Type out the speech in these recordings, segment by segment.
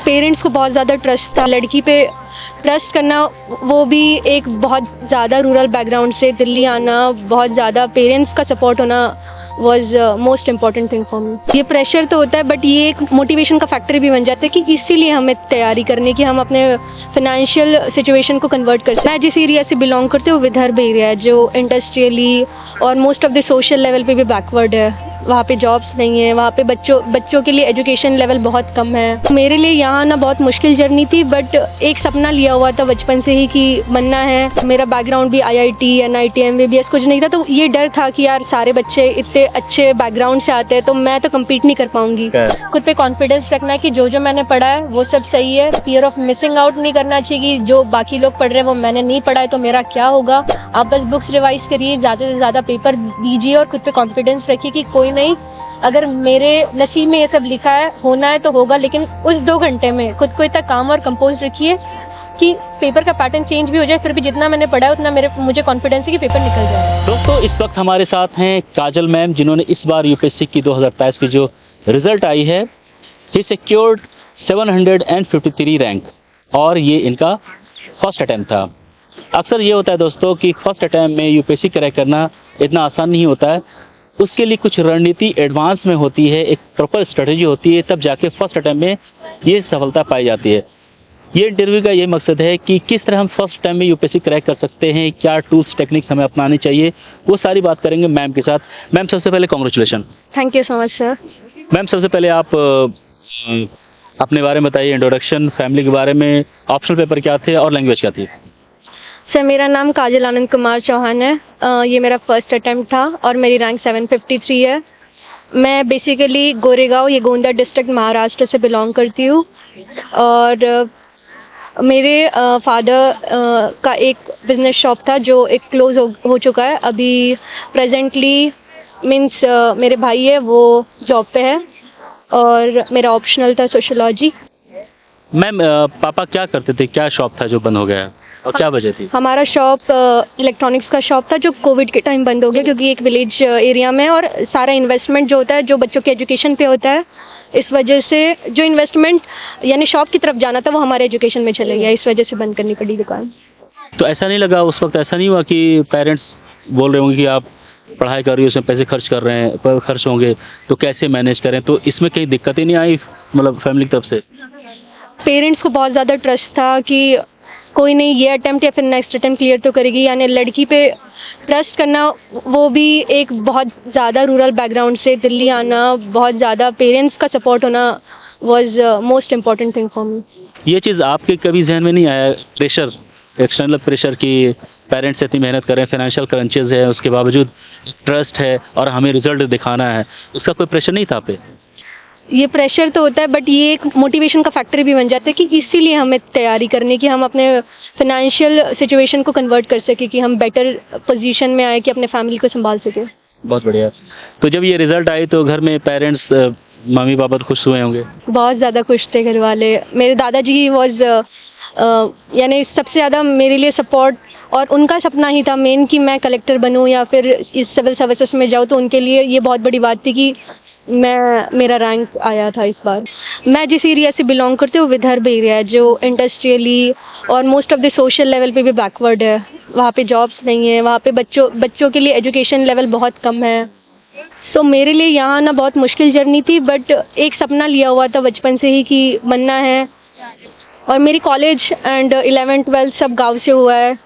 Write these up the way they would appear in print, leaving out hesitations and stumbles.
Parents को बहुत ज़्यादा ट्रस्ट था लड़की पे। ट्रस्ट करना, वो भी एक बहुत ज़्यादा रूरल बैकग्राउंड से दिल्ली आना, बहुत ज़्यादा पेरेंट्स का सपोर्ट होना was most important thing for me. ये प्रेशर तो होता है बट ये एक मोटिवेशन का फैक्टर भी बन जाता है कि इसीलिए हमें तैयारी करनी कि हम अपने फाइनेंशियल सिचुएशन को कन्वर्ट कर सकें। मैं जिस एरिया से बिलोंग करती हूँ विदर्भ एरिया है जो इंडस्ट्रियली और most of the social level पे भी बैकवर्ड है। वहाँ पे जॉब्स नहीं है, वहाँ पे बच्चों के लिए एजुकेशन लेवल बहुत कम है। मेरे लिए यहाँ आना बहुत मुश्किल जर्नी थी बट एक सपना लिया हुआ था बचपन से ही कि बनना है। मेरा बैकग्राउंड भी IIT, NIT, MBBS कुछ नहीं था, तो ये डर था कि यार सारे बच्चे इतने अच्छे बैकग्राउंड से आते हैं तो मैं तो कम्पीट नहीं कर पाऊंगी। खुद पे कॉन्फिडेंस रखना है कि जो मैंने पढ़ा है वो सब सही है। फियर ऑफ मिसिंग आउट नहीं करना चाहिए कि जो बाकी लोग पढ़ रहे हैं वो मैंने नहीं पढ़ा है तो मेरा क्या होगा। आप बस बुक्स रिवाइज करिए, ज़्यादा से ज़्यादा पेपर दीजिए और खुद पे कॉन्फिडेंस रखिए कि कोई नहीं, अगर मेरे नसीब में ये सब लिखा है, होना है तो होगा। लेकिन उस 2 घंटे में खुद को इतना काम और कंपोज रखिए कि पेपर का पैटर्न चेंज भी हो जाए फिर भी जितना मैंने पढ़ा है उतना मुझे कॉन्फिडेंस है कि पेपर निकल जाए। दोस्तों, इस वक्त हमारे साथ हैं काजल मैम, जिन्होंने इस बार यूपीएससी की 2023 की जो रिजल्ट आई है, ही सिक्योर्ड 753 रैंक और ये इनका फर्स्ट अटैम्प्ट था। अक्सर ये होता है दोस्तों कि फर्स्ट अटैम्प्ट में यूपीएससी क्रैक करना इतना आसान नहीं होता है। उसके लिए कुछ रणनीति एडवांस में होती है, एक प्रॉपर स्ट्रेटजी होती है, तब जाके फर्स्ट अटैम्प्ट में ये सफलता पाई जाती है। ये इंटरव्यू का ये मकसद है कि किस तरह हम फर्स्ट टाइम में यूपीएससी क्रैक कर सकते हैं, क्या टूल्स टेक्निक्स हमें अपनानी चाहिए, वो सारी बात करेंगे मैम के साथ। मैम, सबसे पहले congratulation. Thank you so much sir. Ma'am, सबसे पहले आप अपने बारे में बताइए, इंट्रोडक्शन, फैमिली के बारे में, ऑप्शनल पेपर क्या थे और लैंग्वेज क्या थी। सर, मेरा नाम काजल आनंद कुमार चौहान है। ये मेरा फर्स्ट अटैम्प्ट था और मेरी रैंक 753 है। मैं बेसिकली गोरेगांव, ये गोंदा डिस्ट्रिक्ट, महाराष्ट्र से बिलोंग करती हूँ और मेरे फादर का एक बिजनेस शॉप था जो एक क्लोज हो चुका है अभी। प्रेजेंटली मीन्स मेरे भाई है वो जॉब पे है और मेरा ऑप्शनल था सोशियोलॉजी। मैम, पापा क्या करते थे, क्या शॉप था जो बंद हो गया और क्या वजह थी? हमारा शॉप इलेक्ट्रॉनिक्स का शॉप था जो कोविड के टाइम बंद हो गया क्योंकि एक विलेज एरिया में और सारा इन्वेस्टमेंट जो होता है जो बच्चों के एजुकेशन पे होता है, इस वजह से जो इन्वेस्टमेंट यानी शॉप की तरफ जाना था वो हमारे एजुकेशन में चले गया, इस वजह से बंद करनी पड़ी दुकान। तो ऐसा नहीं लगा उस वक्त, ऐसा नहीं हुआ कि पेरेंट्स बोल रहे होंगे कि आप पढ़ाई कर रही हो, उसमें पैसे खर्च कर रहे हैं, पर खर्च होंगे तो कैसे मैनेज करें, तो इसमें कहीं दिक्कतें नहीं आई मतलब फैमिली की तरफ से? पेरेंट्स को बहुत ज़्यादा ट्रस्ट था कि कोई नहीं, ये अटेम्प्ट या फिर नेक्स्ट अटेम्प्ट क्लियर तो करेगी। यानी लड़की पे ट्रस्ट करना, वो भी एक बहुत ज़्यादा रूरल बैकग्राउंड से दिल्ली आना, बहुत ज़्यादा पेरेंट्स का सपोर्ट होना was most important thing for me. ये चीज़ आपके कभी जहन में नहीं आया, प्रेशर, एक्सटर्नल प्रेशर की पेरेंट्स इतनी मेहनत कर रहे हैं, फाइनेंशियल क्रंचेस है, उसके बावजूद ट्रस्ट है और हमें रिजल्ट दिखाना है, उसका कोई प्रेशर नहीं था आप पे? ये प्रेशर तो होता है बट ये एक मोटिवेशन का फैक्टर भी बन जाता है कि इसीलिए हमें तैयारी करनी कि हम अपने फाइनेंशियल सिचुएशन को कन्वर्ट कर सके, कि हम बेटर पोजीशन में आए कि अपने फैमिली को संभाल सके। बहुत बढ़िया। तो जब ये रिजल्ट आई तो घर में पेरेंट्स, मम्मी पापा तो खुश हुए होंगे? बहुत ज़्यादा खुश थे घर वाले। मेरे दादाजी ही वॉज यानी सबसे ज़्यादा मेरे लिए सपोर्ट, और उनका सपना ही था मेन कि मैं कलेक्टर बनूं या फिर इस सिविल सर्विसेज में जाऊं, तो उनके लिए ये बहुत बड़ी बात थी कि मेरा रैंक आया था इस बार। मैं जिस एरिया से बिलोंग करती हूँ विदर्भ एरिया है जो इंडस्ट्रियली और most of the social level पे भी बैकवर्ड है। वहाँ पे जॉब्स नहीं है, वहाँ पे बच्चों के लिए एजुकेशन लेवल बहुत कम है। सो मेरे लिए यहाँ आना बहुत मुश्किल जर्नी थी बट एक सपना लिया हुआ था बचपन से ही कि बनना है। और मेरी कॉलेज एंड 11th-12th सब गाँव से हुआ है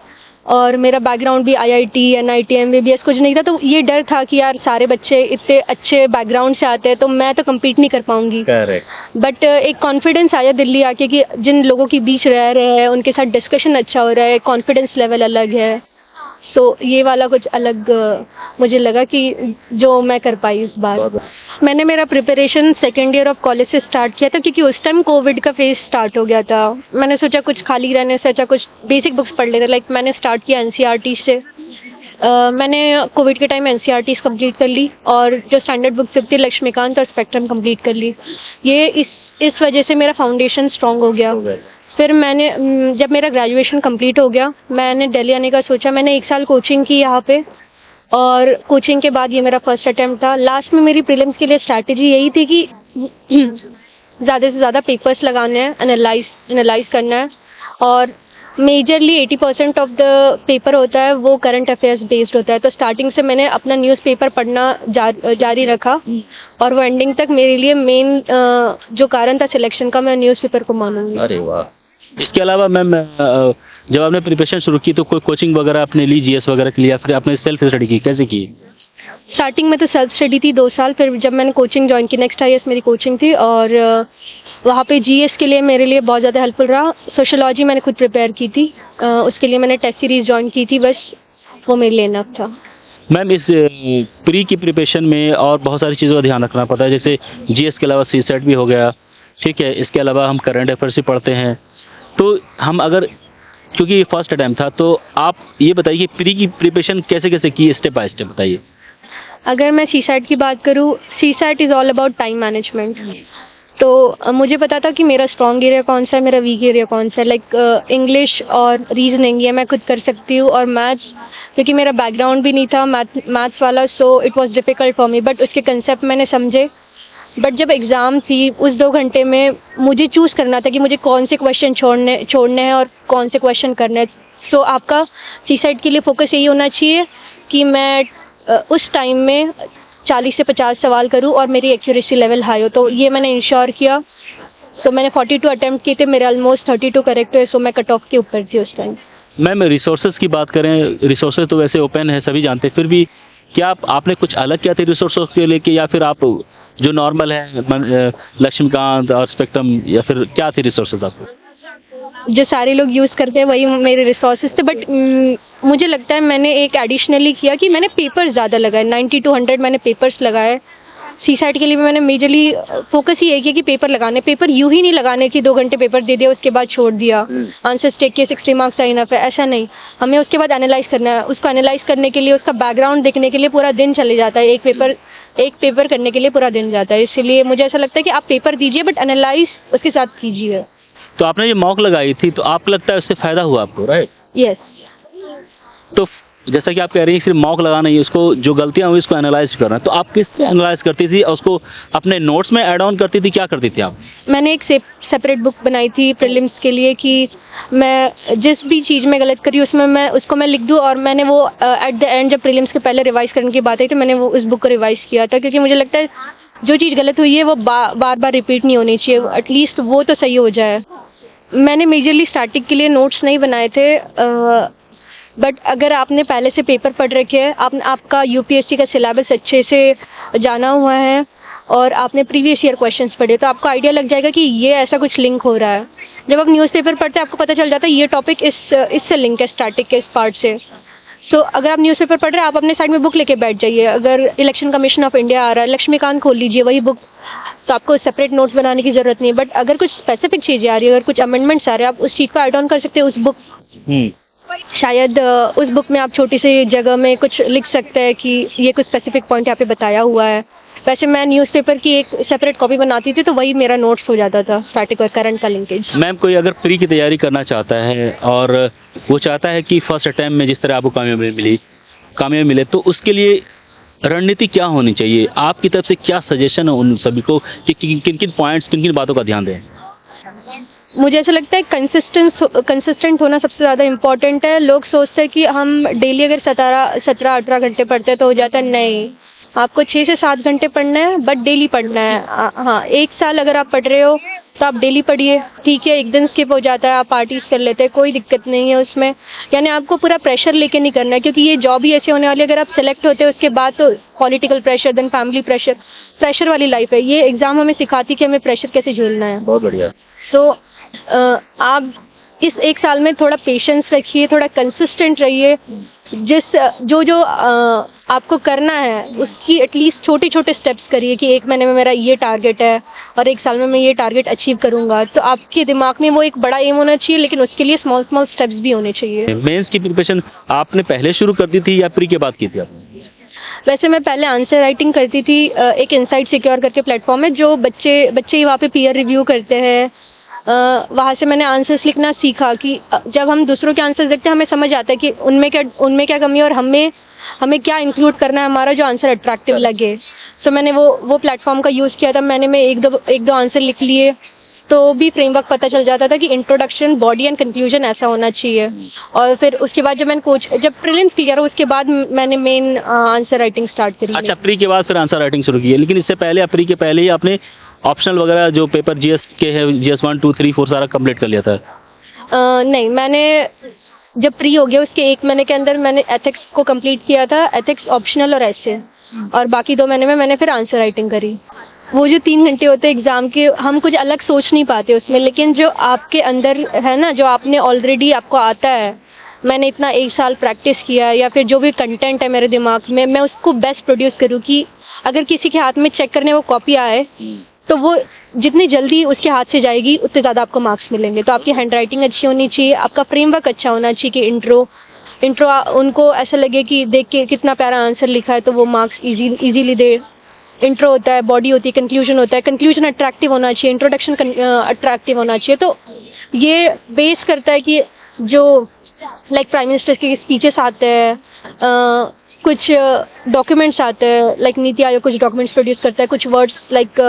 और मेरा बैकग्राउंड भी IIT, NIT, MBBS कुछ नहीं था, तो ये डर था कि यार सारे बच्चे इतने अच्छे बैकग्राउंड से आते हैं तो मैं तो कम्पीट नहीं कर पाऊंगी। बट एक कॉन्फिडेंस आया दिल्ली आके कि जिन लोगों के बीच रह रहे हैं उनके साथ डिस्कशन अच्छा हो रहा है, कॉन्फिडेंस लेवल अलग है। सो ये वाला कुछ अलग मुझे लगा कि जो मैं कर पाई इस बार। मैंने मेरा preparation second year of college से स्टार्ट किया था क्योंकि उस टाइम कोविड का फेज स्टार्ट हो गया था। मैंने सोचा कुछ खाली रहने से अच्छा कुछ बेसिक बुक्स पढ़ लेते। लाइक मैंने स्टार्ट किया NCERT से। मैंने कोविड के टाइम NCERT कंप्लीट कर ली और जो स्टैंडर्ड बुक्स थी लक्ष्मीकांत और स्पेक्ट्रम कंप्लीट कर ली। ये इस वजह से मेरा फाउंडेशन स्ट्रॉन्ग हो गया। फिर मैंने जब मेरा ग्रेजुएशन कंप्लीट हो गया मैंने दिल्ली आने का सोचा। मैंने 1 साल कोचिंग की यहाँ पे और कोचिंग के बाद ये मेरा फर्स्ट अटेम्प्ट था। लास्ट में मेरी प्रीलिम्स के लिए स्ट्रैटेजी यही थी कि ज़्यादा से ज़्यादा पेपर्स लगाने हैं, एनालाइज करना है, और मेजरली 80% ऑफ द पेपर होता है वो करंट अफेयर्स बेस्ड होता है। तो स्टार्टिंग से मैंने अपना न्यूज़पेपर पढ़ना जारी रखा, और वो एंडिंग तक मेरे लिए मेन जो कारण था सिलेक्शन का, मैं न्यूज़पेपर को मानूंगी। अरे वाह। इसके अलावा मैम जब आपने प्रिपरेशन शुरू की तो कोई कोचिंग वगैरह आपने ली जीएस वगैरह के लिए, या फिर आपने सेल्फ स्टडी की, कैसे की? स्टार्टिंग में तो सेल्फ स्टडी थी 2 साल, फिर जब मैंने कोचिंग ज्वाइन की, नेक्स्ट IAS मेरी कोचिंग थी, और वहाँ पे जीएस के लिए मेरे लिए बहुत ज़्यादा हेल्पफुल रहा। सोशोलॉजी मैंने खुद प्रिपेयर की थी, उसके लिए मैंने टेस्ट सीरीज ज्वाइन की थी, बस वो मेरे लिए इनफ था। मैम इस प्री की प्रिपरेशन में और बहुत सारी चीज़ों का ध्यान रखना पड़ता है, जैसे जीएस के अलावा सीसेट भी हो गया, ठीक है, इसके अलावा हम करंट अफेयर्स भी पढ़ते हैं। तो हम अगर, क्योंकि ये फर्स्ट अटैम्प्ट था, तो आप ये बताइए कि प्री की प्रिपरेशन कैसे कैसे की, स्टेप बाय स्टेप बताइए। अगर मैं सीसैट की बात करूँ, CSAT is all about time management. तो मुझे पता था कि मेरा स्ट्रॉन्ग एरिया कौन सा है, मेरा वीक एरिया कौन सा है। लाइक इंग्लिश और रीजनिंग ये मैं खुद कर सकती हूँ, और मैथ्स क्योंकि मेरा बैकग्राउंड भी नहीं था मैथ्स वाला, so it was difficult for me, but उसके कंसेप्ट मैंने समझे। बट जब एग्ज़ाम थी उस 2 घंटे में मुझे चूज़ करना था कि मुझे कौन से क्वेश्चन छोड़ने हैं और कौन से क्वेश्चन करने हैं। सो आपका सीसैट के लिए फोकस यही होना चाहिए कि मैं उस टाइम में 40 से 50 सवाल करूं और मेरी एक्यूरेसी लेवल हाई हो। तो ये मैंने इंश्योर किया। सो मैंने 42 अटेम्प्ट किए थे, मेरे ऑलमोस्ट 32 करेक्ट हुए, सो मैं कट ऑफ के ऊपर थी उस टाइम। मैम रिसोर्सेज की बात करें, रिसोर्सेज तो वैसे ओपन है, सभी जानते हैं, फिर भी क्या आपने कुछ अलग किया था रिसोर्सेज के लेके, या फिर आप जो नॉर्मल है लक्ष्मीकांत और स्पेक्ट्रम, या फिर क्या थे रिसोर्सेज आपको? जो सारे लोग यूज़ करते हैं वही मेरे रिसोर्सेज थे, बट मुझे लगता है मैंने एक एडिशनली किया कि मैंने पेपर्स ज़्यादा लगाए, 90 to 100 मैंने पेपर्स लगाए। सीसैट के लिए भी मैंने मेजरली फोकस ही किया कि पेपर लगाने, पेपर यूं ही नहीं लगाने कि 2 घंटे पेपर दे दिया उसके बाद छोड़ दिया, आंसर्स टेक किए 60 मार्क्स आए इनफ है, ऐसा नहीं। हमें उसके बाद एनालाइज करना है, उसको एनालाइज करने के लिए, उसका बैकग्राउंड देखने के लिए पूरा दिन चले जाता है, एक पेपर करने के लिए पूरा दिन जाता है। इसलिए मुझे ऐसा लगता है कि आप पेपर दीजिए बट एनालाइज उसके साथ कीजिए। तो आपने ये मॉक लगाई थी, तो आपको लगता है उससे फायदा हुआ आपको, राइट? यस। तो जैसा कि आप कह रही हैं सिर्फ मॉक लगाना ही, उसको जो गलतियां हुई उसको एनालाइज करना, तो आप किस पे एनालाइज करती थी और उसको अपने नोट्स में ऐड ऑन करती थी, क्या करती थी आप? मैंने एक सेपरेट बुक बनाई थी प्रीलिम्स के लिए कि मैं जिस भी चीज़ में गलत करी उसमें मैं लिख दूँ, और मैंने वो एट द एंड जब प्रीलिम्स के पहले रिवाइज करने की बात आई तो मैंने वो उस बुक को रिवाइज किया था, क्योंकि मुझे लगता है जो चीज़ गलत हुई है वो बार बार रिपीट नहीं होनी चाहिए, एटलीस्ट वो तो सही हो जाए। मैंने मेजरली स्टैटिक के लिए नोट्स नहीं बनाए थे, बट अगर आपने पहले से पेपर पढ़ रखे हैं, आपका यूपीएससी का सिलेबस अच्छे से जाना हुआ है और आपने प्रीवियस ईयर क्वेश्चंस पढ़े, तो आपको आइडिया लग जाएगा कि ये ऐसा कुछ लिंक हो रहा है। जब आप न्यूज़पेपर पढ़ते हैं आपको पता चल जाता है ये टॉपिक इससे लिंक है, स्टैटिक के इस पार्ट से। सो अगर आप न्यूज़पेपर पढ़ रहे हैं, आप अपने साइड में बुक लेके बैठ जाइए। अगर इलेक्शन कमीशन ऑफ इंडिया आ रहा है, लक्ष्मीकांत खोल लीजिए वही बुक, तो आपको सेपरेट नोट्स बनाने की जरूरत नहीं है। बट अगर कुछ स्पेसिफिक चीज़ें आ रही है, अगर कुछ अमेंडमेंट्स आ रहे हैं, आप उस चीज़ को ऐड ऑन कर सकते हैं उस बुक। शायद उस बुक में आप छोटी सी जगह में कुछ लिख सकते हैं कि ये कुछ स्पेसिफिक पॉइंट यहाँ पे बताया हुआ है। वैसे मैं न्यूज़पेपर की एक सेपरेट कॉपी बनाती थी, तो वही मेरा नोट्स हो जाता था, स्टैटिक और करंट का लिंकेज। मैम कोई अगर प्री की तैयारी करना चाहता है और वो चाहता है कि फर्स्ट अटैम्प्ट में जिस तरह आपको कामयाबी मिले, तो उसके लिए रणनीति क्या होनी चाहिए? आपकी तरफ से क्या सजेशन है उन सभी को कि किन किन पॉइंट्स, किन किन बातों का ध्यान दें? मुझे ऐसा लगता है कंसिस्टेंट होना सबसे ज़्यादा इम्पोर्टेंट है। लोग सोचते हैं कि हम डेली अगर 17-18 घंटे पढ़ते हैं तो हो जाता है, नहीं, आपको 6 से 7 घंटे पढ़ना है, बट डेली पढ़ना है। हाँ, 1 साल अगर आप पढ़ रहे हो तो आप डेली पढ़िए, ठीक है, एक दिन स्किप हो जाता है, आप पार्टीज कर लेते हैं, कोई दिक्कत नहीं है उसमें। यानी आपको पूरा प्रेशर लेके नहीं करना है, क्योंकि ये जॉब ही ऐसे होने वाली है, अगर आप सेलेक्ट होते हो उसके बाद तो political pressure, then family pressure वाली लाइफ है। ये एग्जाम हमें सिखाती कि हमें प्रेशर कैसे झेलना है। बहुत बढ़िया। सो आप इस 1 साल में थोड़ा पेशेंस रखिए, थोड़ा कंसिस्टेंट रहिए, जो आपको करना है उसकी एटलीस्ट छोटे स्टेप्स करिए कि 1 महीने में मेरा ये टारगेट है और 1 साल में मैं ये टारगेट अचीव करूंगा। तो आपके दिमाग में वो एक बड़ा एम होना चाहिए, लेकिन उसके लिए स्मॉल स्टेप्स भी होने चाहिए। मेंस की प्रिपरेशन आपने पहले शुरू कर दी थी या प्री के बाद की थी आपने? वैसे मैं पहले आंसर राइटिंग करती थी, एक इनसाइट सिक्योर करके प्लेटफॉर्म है, जो बच्चे ही वहाँ पे पीयर रिव्यू करते हैं। वहाँ से मैंने आंसर्स लिखना सीखा कि जब हम दूसरों के आंसर्स देखते हैं हमें समझ आता है कि उनमें क्या कमी है और हमें हमें क्या इंक्लूड करना है, हमारा जो आंसर अट्रैक्टिव लगे। सो मैंने वो प्लेटफॉर्म का यूज़ किया था। मैं एक दो आंसर लिख लिए, तो भी फ्रेमवर्क पता चल जाता था कि इंट्रोडक्शन, बॉडी एंड कंक्लूजन ऐसा होना चाहिए। और फिर उसके बाद जब प्रीलिम्स क्लियर हो, उसके बाद मैंने मेन आंसर राइटिंग स्टार्ट करी। अच्छा, प्री के बाद फिर आंसर राइटिंग शुरू की है, लेकिन इससे पहले प्री के पहले ही आपने ऑप्शनल वगैरह जो पेपर जीएस के है, जीएस 1 2 3 4 सारा कंप्लीट कर लिया था? नहीं, मैंने जब प्री हो गया उसके 1 महीने के अंदर मैंने एथिक्स को कंप्लीट किया था, एथिक्स ऑप्शनल और ऐसे, और बाकी 2 महीने में मैंने फिर आंसर राइटिंग करी। वो जो 3 घंटे होते हैं एग्जाम के, हम कुछ अलग सोच नहीं पाते उसमें, लेकिन जो आपके अंदर है ना, जो आपने ऑलरेडी आपको आता है, मैंने इतना 1 साल प्रैक्टिस किया है, या फिर जो भी कंटेंट है मेरे दिमाग में, मैं उसको बेस्ट प्रोड्यूस करूँ कि अगर किसी के हाथ में चेक करने वो कॉपी आए, तो वो जितनी जल्दी उसके हाथ से जाएगी उतने ज़्यादा आपको मार्क्स मिलेंगे। तो आपकी हैंड राइटिंग अच्छी होनी चाहिए, आपका फ्रेमवर्क अच्छा होना चाहिए कि इंट्रो उनको ऐसा लगे कि देख के कितना प्यारा आंसर लिखा है, तो वो मार्क्स इजीली दे। इंट्रो होता है, बॉडी होती है, कंक्लूजन होता है। कंक्लूजन अट्रैक्टिव होना चाहिए, इंट्रोडक्शन अट्रैक्टिव होना चाहिए। तो ये बेस करता है कि जो लाइक प्राइम मिनिस्टर के स्पीचेस आते हैं, कुछ डॉक्यूमेंट्स आते हैं, लाइक नीति आयोग कुछ डॉक्यूमेंट्स प्रोड्यूस करता है, कुछ words like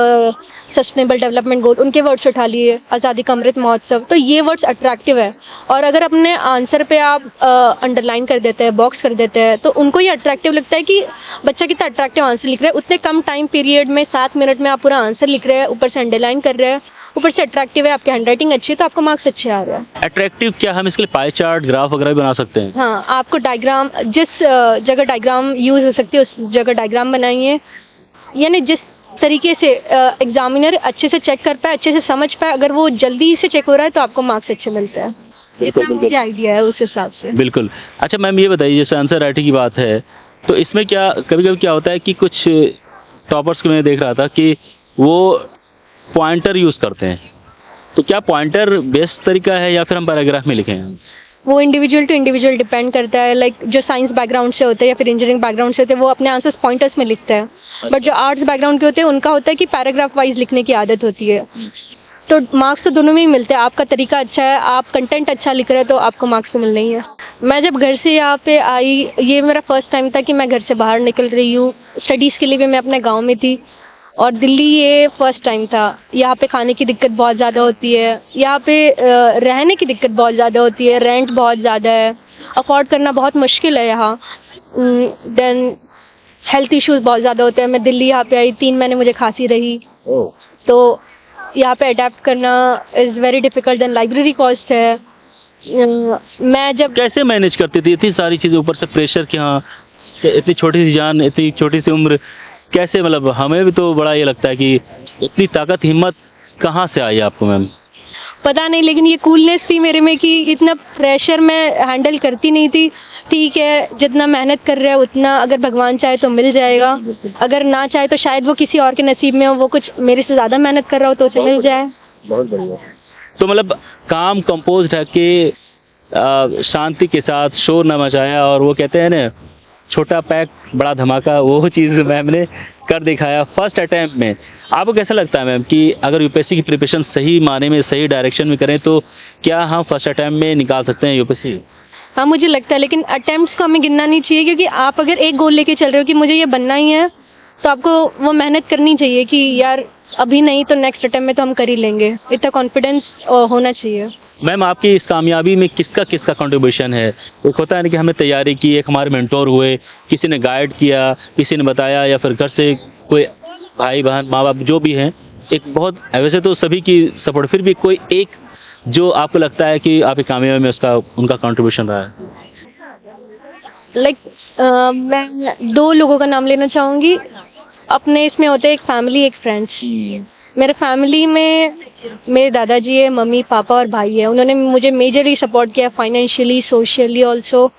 sustainable development goal, उनके वर्ड्स उठा लिए, आज़ादी का अमृत महोत्सव, तो ये वर्ड्स अट्रैक्टिव है। और अगर अपने आंसर पे आप अंडरलाइन कर देते हैं, बॉक्स कर देते हैं, तो उनको ये अट्रैक्टिव लगता है कि बच्चा कितना अट्रैक्टिव आंसर लिख रहा है। उतने कम टाइम पीरियड में 7 मिनट में आप पूरा आंसर लिख रहे हैं, ऊपर से अंडरलाइन कर रहे हैं, ऊपर से अट्रैक्टिव है, आपकी हैंडराइटिंग अच्छी है, तो आपको मार्क्स अच्छे आ रहे हैं। अट्रैक्टिव क्या हम इसके लिए पाई चार्ट, ग्राफ वगैरह भी बना सकते हैं? हाँ, आपको डायग्राम, जिस जगह डायग्राम यूज हो सकती है उस जगह डायग्राम बनाइए, यानी जिस तरीके से एग्जामिनर अच्छे से चेक कर पाए, अच्छे से समझ पाए, अगर वो जल्दी से चेक हो रहा है तो आपको मार्क्स अच्छे मिलते हैं। इतना मुझे आइडिया है उस हिसाब से। बिल्कुल। अच्छा मैम, ये बताइए, जैसे आंसर राइटिंग की बात है, तो इसमें क्या कभी कभी क्या होता है कि कुछ टॉपर्स को मैं देख रहा था कि वो पॉइंटर यूज करते हैं, तो क्या पॉइंटर बेस्ट तरीका है या फिर हम पैराग्राफ में लिखें? वो इंडिविजुअल टू इंडिविजुअल डिपेंड करता है। लाइक जो साइंस बैकग्राउंड से होते हैं या फिर इंजीनियरिंग बैकग्राउंड से होते हैं, वो अपने आंसर्स पॉइंटर्स में लिखते हैं। बट जो आर्ट्स बैकग्राउंड के होते हैं, उनका होता है कि पैराग्राफ वाइज लिखने की आदत होती है। तो मार्क्स तो दोनों में ही मिलते हैं। आपका तरीका अच्छा है, आप कंटेंट अच्छा लिख रहे हैं, तो आपको मार्क्स तो मिलने ही है। मैं जब घर से यहाँ पे आई, ये मेरा फर्स्ट टाइम था कि मैं घर से बाहर निकल रही हूँ। स्टडीज़ के लिए भी मैं अपने गाँव में थी, और दिल्ली ये फर्स्ट टाइम था। यहाँ पे खाने की दिक्कत बहुत ज़्यादा होती है, यहाँ पे रहने की दिक्कत बहुत ज़्यादा होती है, रेंट बहुत ज़्यादा है, अफोर्ड करना बहुत मुश्किल है यहाँ। देन हेल्थ इश्यूज बहुत ज़्यादा होते हैं। मैं दिल्ली यहाँ पे आई, 3 महीने मुझे खांसी रही, तो यहाँ पे अडेप्ट करना is very difficult. Then library cost है। मैं जब कैसे मैनेज करती थी इतनी सारी चीज़ें, ऊपर से प्रेशर के, हाँ इतनी छोटी सी जान, इतनी छोटी सी उम्र, कैसे? मतलब हमें भी तो बड़ा ये लगता है कि इतनी ताकत, हिम्मत कहाँ से आई आपको मैम? पता नहीं, लेकिन ये कूलनेस थी मेरे में कि इतना प्रेशर मैं हैंडल करती नहीं थी। ठीक है, जितना मेहनत कर रहे हैं उतना अगर भगवान चाहे तो मिल जाएगा, अगर ना चाहे तो शायद वो किसी और के नसीब में हो, वो कुछ मेरे से ज़्यादा मेहनत कर रहा हो तो उसे मिल जाए। बहुत बढ़िया। तो मतलब काम कंपोज है कि शांति के साथ शोर न मचाया, और वो कहते हैं ना, छोटा पैक बड़ा धमाका, वो चीज़ मैम ने कर दिखाया फर्स्ट अटैम्प्ट में। आपको कैसा लगता है मैम कि अगर यूपीएससी की प्रिपरेशन सही माने में, सही डायरेक्शन में करें, तो क्या हम फर्स्ट अटैम्प्ट में निकाल सकते हैं यूपीएससी? हाँ, मुझे लगता है, लेकिन अटेम्प्ट्स को हमें गिनना नहीं चाहिए, क्योंकि आप अगर एक गोल लेके चल रहे हो कि मुझे ये बनना ही है, तो आपको वो मेहनत करनी चाहिए कि यार अभी नहीं तो नेक्स्ट अटेम्प्ट में तो हम कर ही लेंगे। इतना कॉन्फिडेंस होना चाहिए। मैम, आपकी इस कामयाबी में किसका किसका कंट्रीब्यूशन है? एक होता है ना कि हमने तैयारी की, एक हमारे मेंटोर हुए, किसी ने गाइड किया, किसी ने बताया, या फिर घर से कोई भाई बहन, माँ बाप जो भी हैं, एक बहुत, वैसे तो सभी की सपोर्ट, फिर भी कोई एक जो आपको लगता है कि आपकी कामयाबी में उसका, उनका कंट्रीब्यूशन रहा है? लाइक मैं 2 लोगों का नाम लेना चाहूँगी। अपने इसमें होते हैं एक फैमिली, एक फ्रेंड्स। मेरे फैमिली में मेरे दादाजी है, मम्मी पापा और भाई है। उन्होंने मुझे मेजरली सपोर्ट किया, फाइनेंशियली, सोशली ऑल्सो,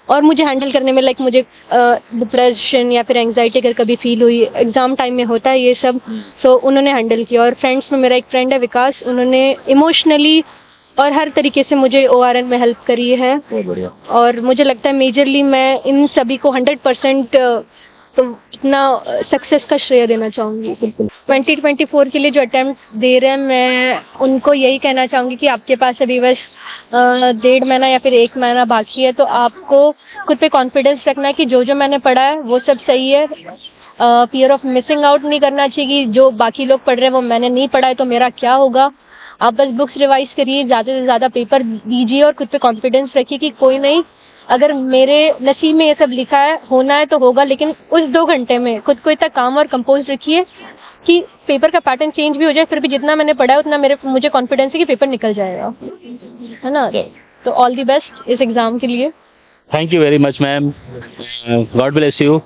और मुझे हैंडल करने में, लाइक मुझे डिप्रेशन या फिर एंग्जाइटी अगर कभी फील हुई, एग्ज़ाम टाइम में होता है ये सब, सो उन्होंने हैंडल किया। और फ्रेंड्स में मेरा एक फ्रेंड है विकास, उन्होंने इमोशनली और हर तरीके से मुझे ORN में हेल्प करी है। और मुझे लगता है मेजरली मैं इन सभी को 100% तो इतना सक्सेस का श्रेय देना चाहूँगी। बिल्कुल 2024 के लिए जो अटेम्प्ट दे रहे हैं, मैं उनको यही कहना चाहूँगी कि आपके पास अभी बस 1.5 महीना या फिर 1 महीना बाकी है, तो आपको खुद पे कॉन्फिडेंस रखना है कि जो जो मैंने पढ़ा है वो सब सही है। फियर ऑफ मिसिंग आउट नहीं करना चाहिए कि जो बाकी लोग पढ़ रहे हैं वो मैंने नहीं पढ़ा है तो मेरा क्या होगा। आप बस बुक्स रिवाइज करिए, ज़्यादा से ज़्यादा पेपर दीजिए और खुद पे कॉन्फिडेंस रखिए कि कोई नहीं, अगर मेरे नसीब में ये सब लिखा है, होना है तो होगा। लेकिन उस 2 घंटे में खुद को इतना काम और कंपोज रखिए कि पेपर का पैटर्न चेंज भी हो जाए, फिर भी जितना मैंने पढ़ा है उतना मुझे कॉन्फिडेंस है कि पेपर निकल जाएगा, है ना। तो ऑल द बेस्ट इस एग्ज़ाम के लिए। Thank you very much ma'am, God bless you,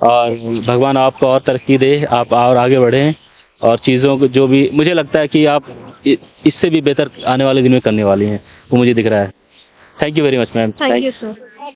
और भगवान आपको और तरक्की दे, आप और आगे बढ़ें और चीज़ों को जो भी मुझे लगता है कि आप इससे भी बेहतर आने वाले दिन में करने वाली हैं, वो मुझे दिख रहा है। Thank you very much ma'am. Thank you sir.